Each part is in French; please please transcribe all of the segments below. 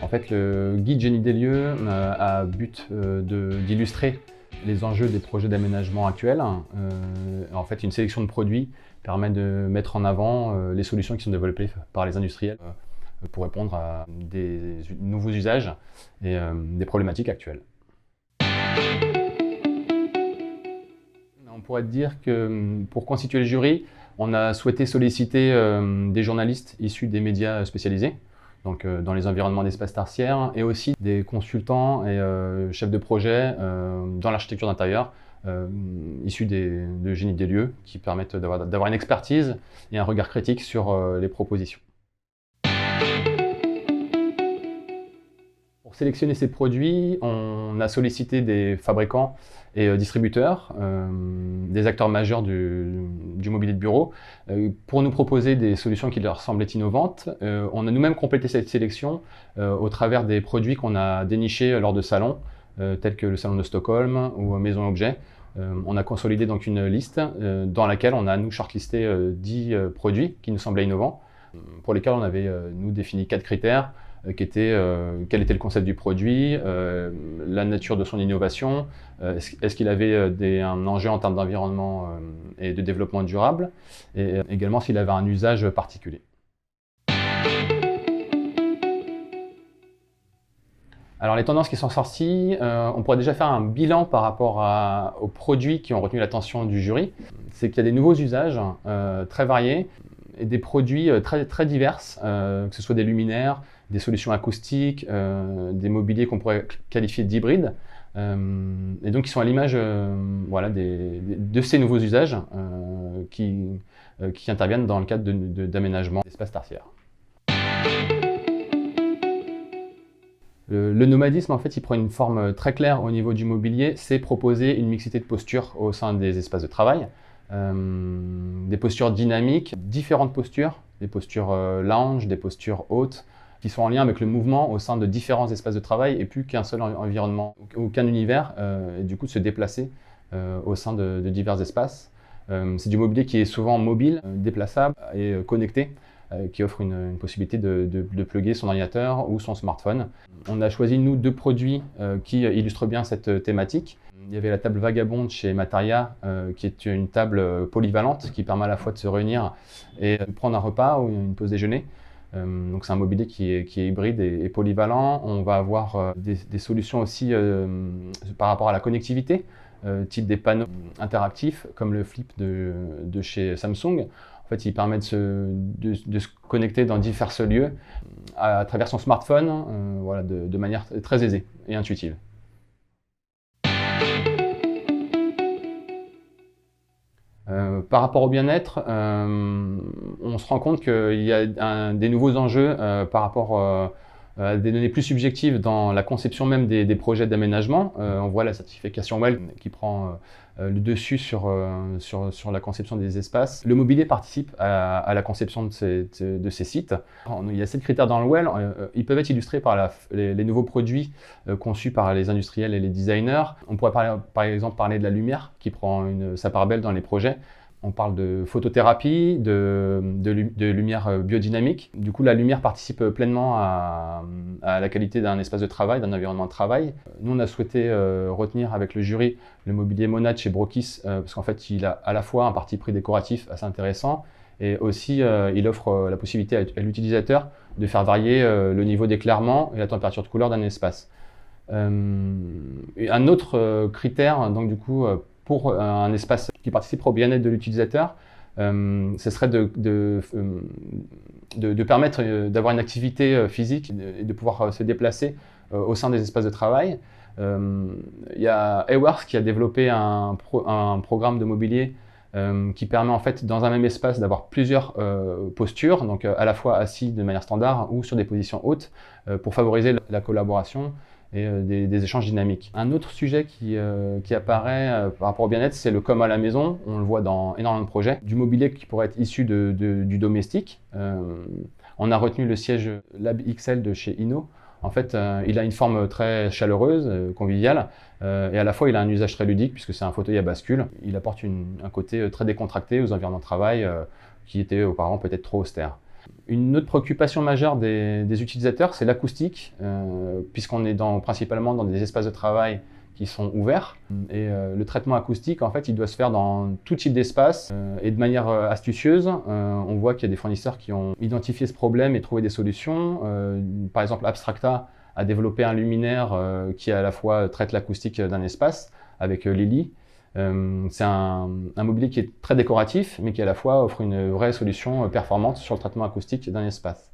En fait, le guide Génie des lieux a but d'illustrer les enjeux des projets d'aménagement actuels. En fait, une sélection de produits permet de mettre en avant les solutions qui sont développées par les industriels pour répondre à des nouveaux usages et des problématiques actuelles. On pourrait dire que pour constituer le jury, on a souhaité solliciter des journalistes issus des médias spécialisés, donc dans les environnements d'espaces tertiaires, et aussi des consultants et chefs de projet dans l'architecture d'intérieur, issus de Génie des lieux, qui permettent d'avoir une expertise et un regard critique sur les propositions. Pour sélectionner ces produits, on a sollicité des fabricants et distributeurs, des acteurs majeurs du mobilier de bureau, pour nous proposer des solutions qui leur semblaient innovantes. On a nous-mêmes complété cette sélection au travers des produits qu'on a dénichés lors de salons, tels que le salon de Stockholm ou Maison Objet. On a consolidé donc une liste dans laquelle on a nous shortlisté 10 produits qui nous semblaient innovants, pour lesquels on avait nous défini 4 critères. Quel était le concept du produit, la nature de son innovation, est-ce qu'il avait un enjeu en termes d'environnement et de développement durable, et également s'il avait un usage particulier. Alors les tendances qui sont sorties, on pourrait déjà faire un bilan par rapport aux produits qui ont retenu l'attention du jury. C'est qu'il y a des nouveaux usages très variés et des produits très divers, que ce soit des luminaires, des solutions acoustiques, des mobiliers qu'on pourrait qualifier d'hybrides, et donc qui sont à l'image voilà, de ces nouveaux usages qui interviennent dans le cadre d'aménagement d'espaces tertiaires. Le nomadisme, en fait, il prend une forme très claire au niveau du mobilier, c'est proposer une mixité de postures au sein des espaces de travail, des postures dynamiques, différentes postures, des postures lounge, des postures hautes, qui sont en lien avec le mouvement au sein de différents espaces de travail et plus qu'un seul environnement, aucun univers, et du coup de se déplacer au sein de divers espaces. C'est du mobilier qui est souvent mobile, déplaçable et connecté, qui offre une possibilité de plugger son ordinateur ou son smartphone. On a choisi, nous, 2 produits qui illustrent bien cette thématique. Il y avait la table Vagabonde chez Mataria, qui est une table polyvalente qui permet à la fois de se réunir et de prendre un repas ou une pause déjeuner. Donc c'est un mobilier qui est hybride et polyvalent. On va avoir des solutions aussi par rapport à la connectivité, type des panneaux interactifs comme le Flip de chez Samsung. En fait, il permet de se connecter dans divers lieux à travers son smartphone, voilà, de manière très aisée et intuitive. Par rapport au bien-être, on se rend compte qu'il y a des nouveaux enjeux par rapport à des données plus subjectives dans la conception même des projets d'aménagement. On voit la certification WELL qui prend le dessus sur la conception des espaces. Le mobilier participe à la conception de ces sites. Il y a 7 critères dans le WELL. Ils peuvent être illustrés par les nouveaux produits conçus par les industriels et les designers. On pourrait par exemple parler de la lumière qui prend sa part belle dans les projets. On parle de photothérapie, de lumière biodynamique. Du coup, la lumière participe pleinement à la qualité d'un espace de travail, d'un environnement de travail. Nous, on a souhaité retenir avec le jury le mobilier Monad chez Brokis, parce qu'en fait, il a à la fois un parti pris décoratif assez intéressant, et aussi il offre la possibilité à l'utilisateur de faire varier le niveau d'éclairement et la température de couleur d'un espace. Un autre critère, donc du coup, pour un espace qui participe au bien-être de l'utilisateur, ce serait de permettre d'avoir une activité physique et de pouvoir se déplacer au sein des espaces de travail. Il y a Aworth qui a développé un programme de mobilier qui permet en fait dans un même espace d'avoir plusieurs postures, donc à la fois assis de manière standard ou sur des positions hautes, pour favoriser la collaboration et des échanges dynamiques. Un autre sujet qui apparaît par rapport au bien-être, c'est le comme à la maison. On le voit dans énormément de projets. Du mobilier qui pourrait être issu du domestique. On a retenu le siège Lab XL de chez Inno. En fait, il a une forme très chaleureuse, conviviale, et à la fois il a un usage très ludique puisque c'est un fauteuil à bascule. Il apporte un côté très décontracté aux environnements de travail qui étaient auparavant peut-être trop austères. Une autre préoccupation majeure des utilisateurs, c'est l'acoustique, puisqu'on est principalement dans des espaces de travail qui sont ouverts. Et le traitement acoustique, en fait, il doit se faire dans tout type d'espace et de manière astucieuse. On voit qu'il y a des fournisseurs qui ont identifié ce problème et trouvé des solutions. Par exemple, Abstracta a développé un luminaire qui à la fois traite l'acoustique d'un espace avec Lily. C'est un mobilier qui est très décoratif, mais qui à la fois offre une vraie solution performante sur le traitement acoustique d'un espace.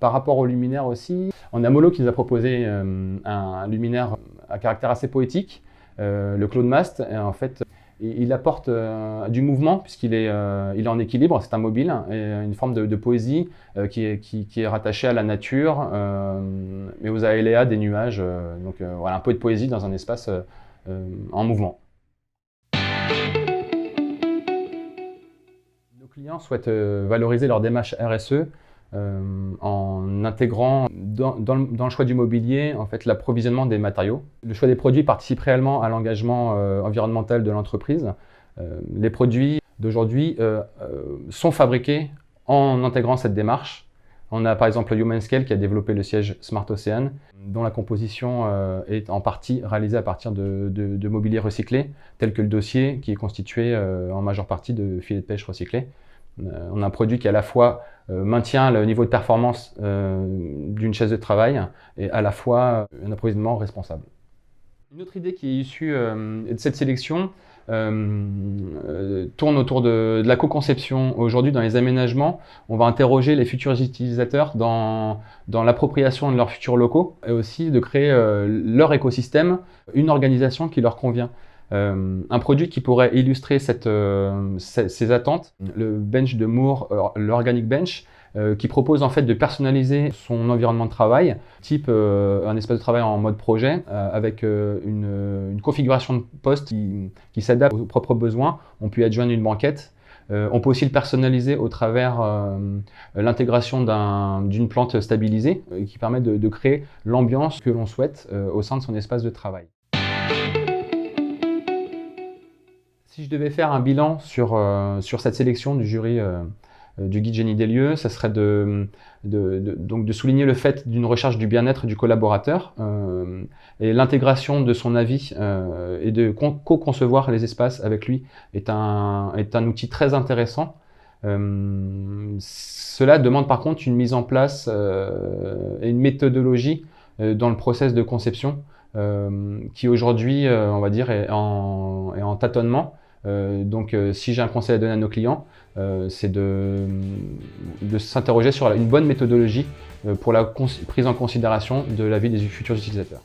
Par rapport au luminaire aussi, on a Molo qui nous a proposé un luminaire à caractère assez poétique, le Cloud Mast. Et en fait, il apporte du mouvement puisqu'il est en équilibre, c'est un mobile, et une forme de poésie qui est rattachée à la nature, mais aux aléas des nuages. Donc voilà, un peu de poésie dans un espace en mouvement. Nos clients souhaitent valoriser leur démarche RSE en intégrant dans le choix du mobilier en fait, l'approvisionnement des matériaux. Le choix des produits participe réellement à l'engagement environnemental de l'entreprise. Les produits d'aujourd'hui sont fabriqués en intégrant cette démarche. On a par exemple Humanscale qui a développé le siège Smart Ocean, dont la composition est en partie réalisée à partir de mobilier recyclé, tel que le dossier qui est constitué en majeure partie de filets de pêche recyclés. On a un produit qui à la fois maintient le niveau de performance d'une chaise de travail et à la fois un approvisionnement responsable. Une autre idée qui est issue de cette sélection tourne autour de la co-conception. Aujourd'hui, dans les aménagements, on va interroger les futurs utilisateurs dans l'appropriation de leurs futurs locaux et aussi de créer leur écosystème, une organisation qui leur convient. Un produit qui pourrait illustrer ces attentes, le bench de Moore, l'Organic Bench, qui propose en fait de personnaliser son environnement de travail, type un espace de travail en mode projet, avec une configuration de poste qui s'adapte aux propres besoins. On peut y adjoindre une banquette. On peut aussi le personnaliser au travers l'intégration d'une plante stabilisée qui permet de créer l'ambiance que l'on souhaite au sein de son espace de travail. Si je devais faire un bilan sur cette sélection du jury du guide Génie des lieux, ça serait donc de souligner le fait d'une recherche du bien-être du collaborateur et l'intégration de son avis et de co-concevoir les espaces avec lui est un outil très intéressant. Cela demande par contre une mise en place et une méthodologie dans le process de conception qui aujourd'hui, on va dire, est en tâtonnement. Donc si j'ai un conseil à donner à nos clients, c'est de s'interroger sur une bonne méthodologie pour la prise en considération de l'avis des futurs utilisateurs.